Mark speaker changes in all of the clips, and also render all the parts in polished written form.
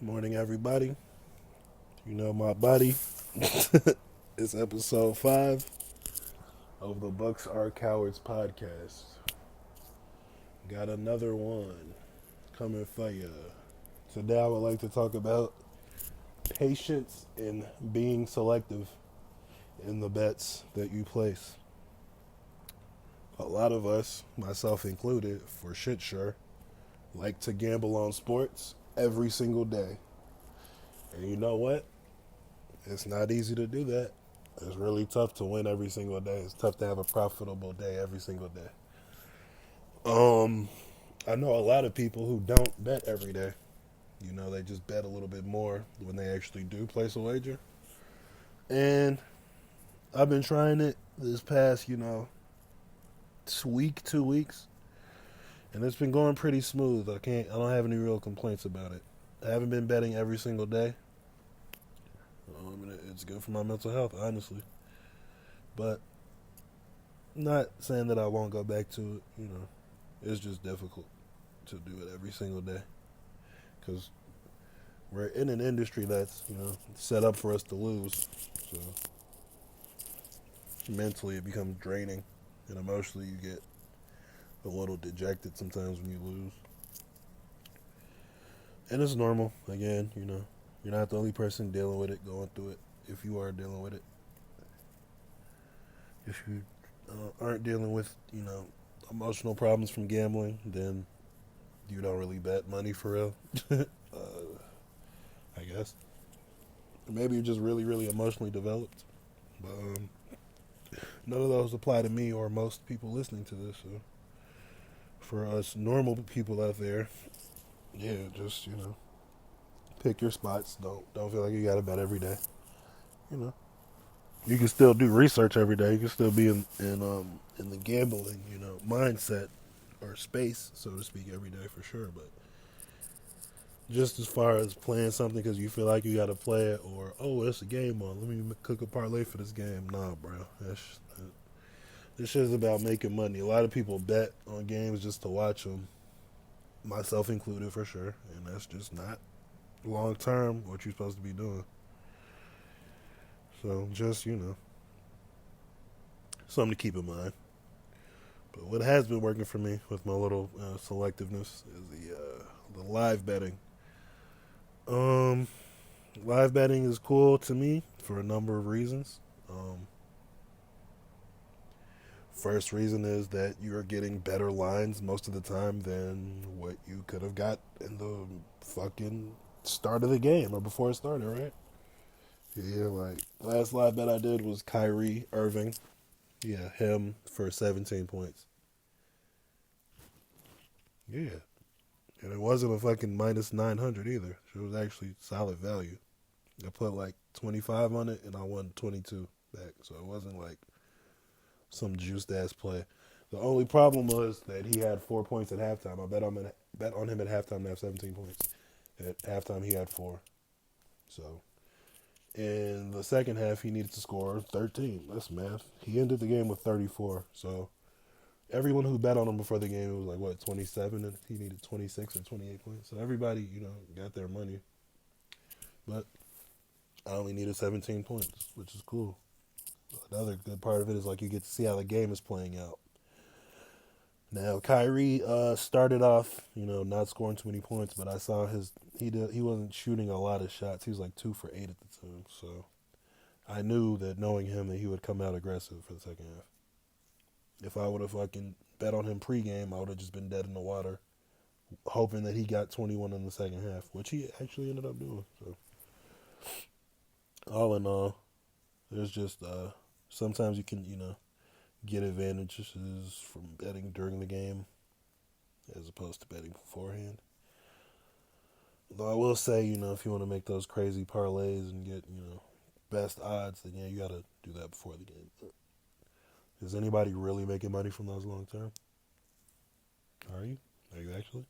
Speaker 1: Morning, everybody. You know my buddy. It's episode 5 of the Bucks Are Cowards podcast. Got another one coming for you. Today, I would like to talk about patience and being selective in the bets that you place. A lot of us, myself included, for shit sure, like to gamble on sports every single day. And you know what? It's not easy to do that. It's really tough to win every single day. It's tough to have a profitable day every single day. Um, I know a lot of people who don't bet every day. You know, they just bet a little bit more when they actually do place a wager. And I've been trying it this past, week, 2 weeks, and it's been going pretty smooth. I don't have any real complaints about it. I haven't been betting every single day. It's good for my mental health, honestly. But not saying that I won't go back to it. It's just difficult to do it every single day because we're in an industry that's set up for us to lose. So mentally, it becomes draining, and emotionally, you get a little dejected sometimes when you lose. And it's normal. Again, you're not the only person dealing with it, going through it. If you are dealing with it, if you aren't dealing with emotional problems from gambling, then you don't really bet money for real. I guess maybe you're just really, really emotionally developed. But none of those apply to me or most people listening to this. So for us normal people out there, yeah, just pick your spots. Don't feel like you got to bet every day. You know, you can still do research every day. You can still be in the gambling mindset or space, so to speak, every day for sure. But just as far as playing something because you feel like you got to play it, or oh, it's a game on, let me cook a parlay for this game. Nah, bro, this shit is about making money. A lot of people bet on games just to watch them, myself included for sure, and that's just not long term what you're supposed to be doing. So just something to keep in mind. But what has been working for me with my little selectiveness is the live betting. Um, Live betting is cool to me for a number of reasons. First reason is that you're getting better lines most of the time than what you could have got in the fucking start of the game or before it started, right? Yeah, like last live bet I did was Kyrie Irving. Yeah, him for 17 points. Yeah. And it wasn't a fucking minus 900 either. It was actually solid value. I put like 25 on it and I won 22 back. So it wasn't like some juiced ass play. The only problem was that he had 4 points at halftime. I bet on him at halftime to have 17 points. At halftime, he had four. So in the second half, he needed to score 13. That's math. He ended the game with 34. So everyone who bet on him before the game, it was like, what, 27? And he needed 26 or 28 points. So everybody, got their money. But I only needed 17 points, which is cool. Another good part of it is like you get to see how the game is playing out. Now Kyrie started off, not scoring too many points, but I saw he wasn't shooting a lot of shots. He was like 2 for 8 at the time, so I knew that knowing him that he would come out aggressive for the second half. If I would have fucking bet on him pregame, I would have just been dead in the water, hoping that he got 21 in the second half, which he actually ended up doing. So all in all, there's just sometimes you can get advantages from betting during the game as opposed to betting beforehand. Though I will say, if you want to make those crazy parlays and get, best odds, then yeah, you got to do that before the game. Is anybody really making money from those long term? Are you? Are you actually?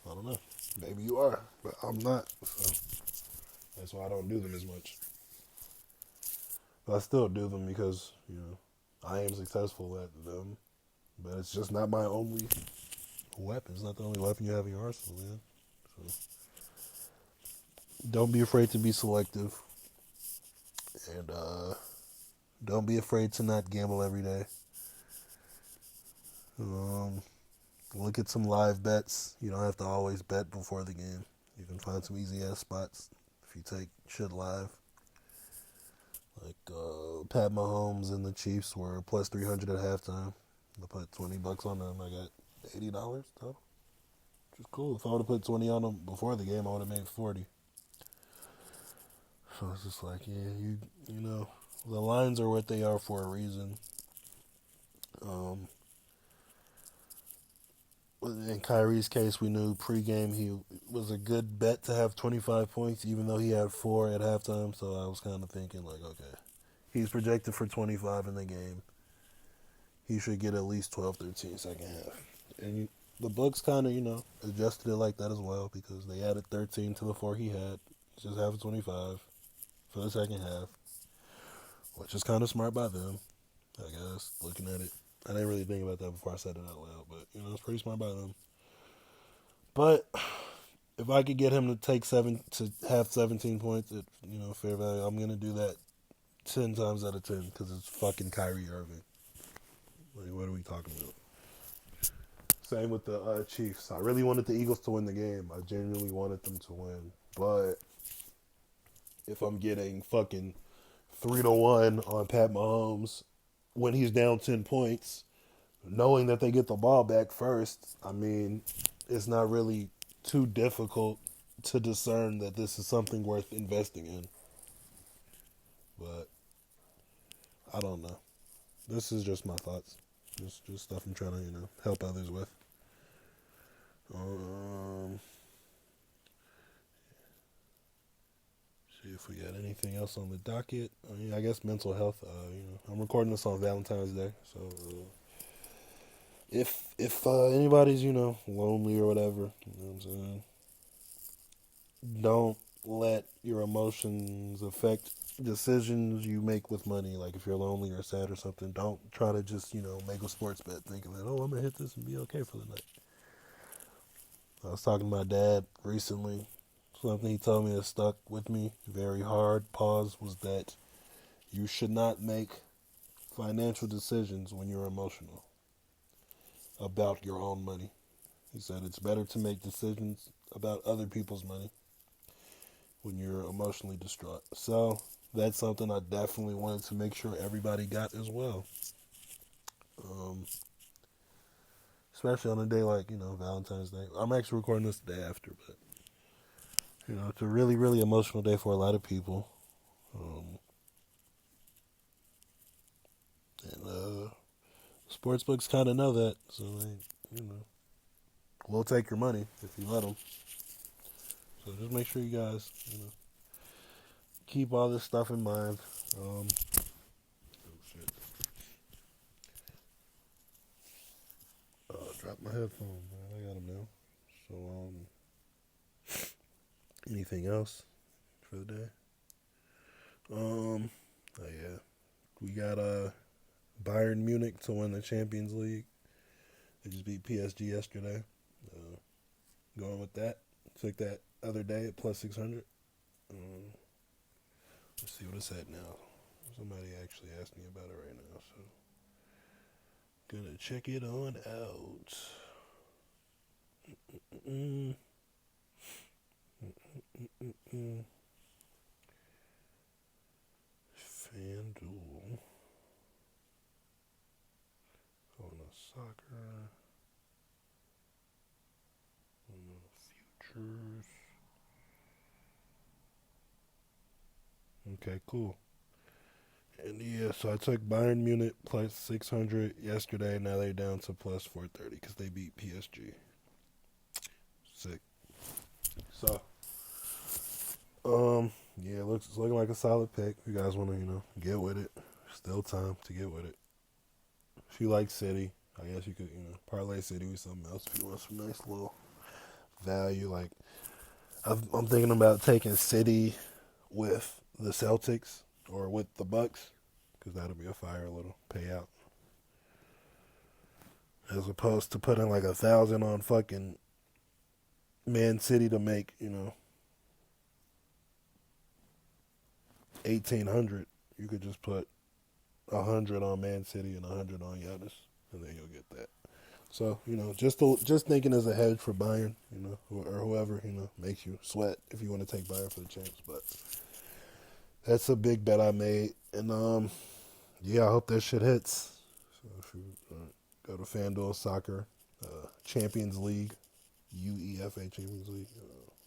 Speaker 1: I don't know. Maybe you are, but I'm not. So that's why I don't do them as much. But I still do them because, I am successful at them. But it's just not my only weapon. It's not the only weapon you have in your arsenal, man. So don't be afraid to be selective, and don't be afraid to not gamble every day. Um, Look at some live bets. You don't have to always bet before the game. You can find some easy ass spots if you take shit live. Like Pat Mahomes and the Chiefs were plus 300 at halftime. I put $20 on them. I got $80 total, which is cool. If I would have put 20 on them before the game, I would have made 40. So it's just like, yeah, you know, the lines are what they are for a reason. Um, in Kyrie's case, we knew pregame he was a good bet to have 25 points, even though he had 4 at halftime. So I was kind of thinking, like, okay, he's projected for 25 in the game. He should get at least 12, 13 second half. And the books kind of, adjusted it like that as well because they added 13 to the 4 he had. He's just having 25 for the second half, which is kind of smart by them, I guess, looking at it. I didn't really think about that before I said it out loud, but, it's pretty smart by them. But if I could get him to to have 17 points at, fair value, I'm going to do that 10 times out of 10 because it's fucking Kyrie Irving. Like, what are we talking about? Same with the Chiefs. I really wanted the Eagles to win the game. I genuinely wanted them to win. But if I'm getting fucking 3-1 on Pat Mahomes when he's down 10 points, knowing that they get the ball back first, I mean, it's not really too difficult to discern that this is something worth investing in. But I don't know. This is just my thoughts. Just stuff I'm trying to, help others with. See if we got anything else on the docket. I guess mental health. I'm recording this on Valentine's Day, so if anybody's lonely or whatever, what I'm saying, don't let your emotions affect decisions you make with money. Like if you're lonely or sad or something, don't try to just make a sports bet thinking that I'm gonna hit this and be okay for the night. I was talking to my dad recently. Something he told me that stuck with me very hard. Pause was that you should not make financial decisions when you're emotional about your own money. He said it's better to make decisions about other people's money when you're emotionally distraught. So that's something I definitely wanted to make sure everybody got as well. Especially on a day like, Valentine's Day. I'm actually recording this the day after, but, it's a really, really emotional day for a lot of people. And sports books kind of know that, so we'll take your money if you let them. So just make sure you guys, keep all this stuff in mind. Oh shit! I dropped my headphones, man. I got them now. So anything else for the day? Oh yeah, we got Bayern Munich to win the Champions League. They just beat PSG yesterday. Going with that. Took that other day at plus 600. Let's see what it's at now. Somebody actually asked me about it right now, so gonna check it on out. FanDuel. On the soccer. On the futures. Okay, cool. And yeah, so I took Bayern Munich plus 600 yesterday. Now they're down to plus 430 because they beat PSG. Sick. So, yeah, it's looking like a solid pick. If you guys want to, get with it, still time to get with it. If you like City, I guess you could, parlay City with something else if you want some nice little value. Like, I'm thinking about taking City with the Celtics or with the Bucks because that'll be a fire little payout. As opposed to putting like 1,000 on fucking Man City to make, 1,800, you could just put 100 on Man City and 100 on Giannis, and then you'll get that. So just thinking as a hedge for Bayern, or whoever makes you sweat if you want to take Bayern for the chance. But that's a big bet I made, and yeah, I hope that shit hits. So if you go to FanDuel Soccer Champions League, UEFA Champions League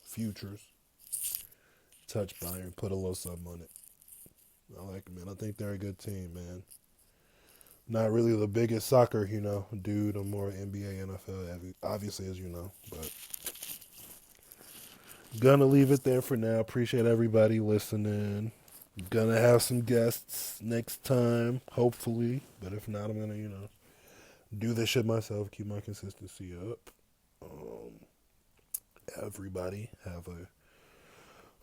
Speaker 1: futures, touch Bayern, put a little something on it. I like it, man. I think they're a good team, man. Not really the biggest soccer, dude. I'm more NBA, NFL, obviously, as you know. But gonna leave it there for now. Appreciate everybody listening. Gonna have some guests next time, hopefully. But if not, I'm gonna, do this shit myself. Keep my consistency up. Everybody have a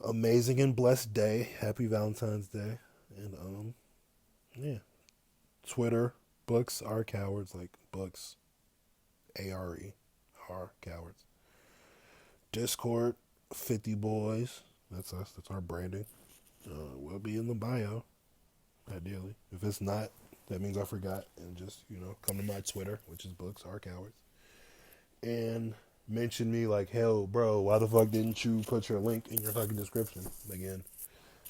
Speaker 1: amazing and blessed day. Happy Valentine's Day. And yeah. Twitter, books are cowards, like books, ARE, are cowards. Discord, 50 boys, that's us, that's our branding. We'll be in the bio, ideally. If it's not, that means I forgot, and just, come to my Twitter, which is books are cowards, and mention me like, hell, bro, why the fuck didn't you put your link in your fucking description again?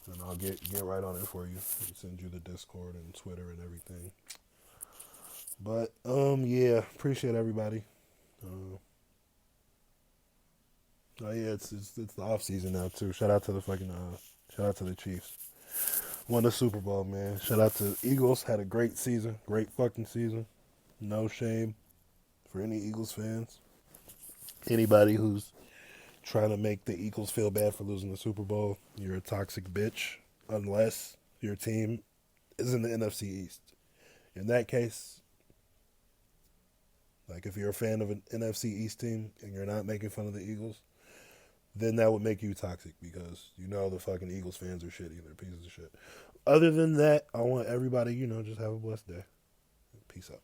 Speaker 1: And I'll get right on it for you and send you the Discord and Twitter and everything. But yeah, appreciate everybody. Oh yeah, it's the off season now too. Shout out to the Chiefs. Won the Super Bowl, man. Shout out to Eagles. Had a great season, great fucking season. No shame for any Eagles fans. Anybody who's trying to make the Eagles feel bad for losing the Super Bowl, you're a toxic bitch. Unless your team is in the NFC East. In that case, like if you're a fan of an NFC East team and you're not making fun of the Eagles, then that would make you toxic because the fucking Eagles fans are shitty. They're pieces of shit. Other than that, I want everybody, just have a blessed day. Peace out.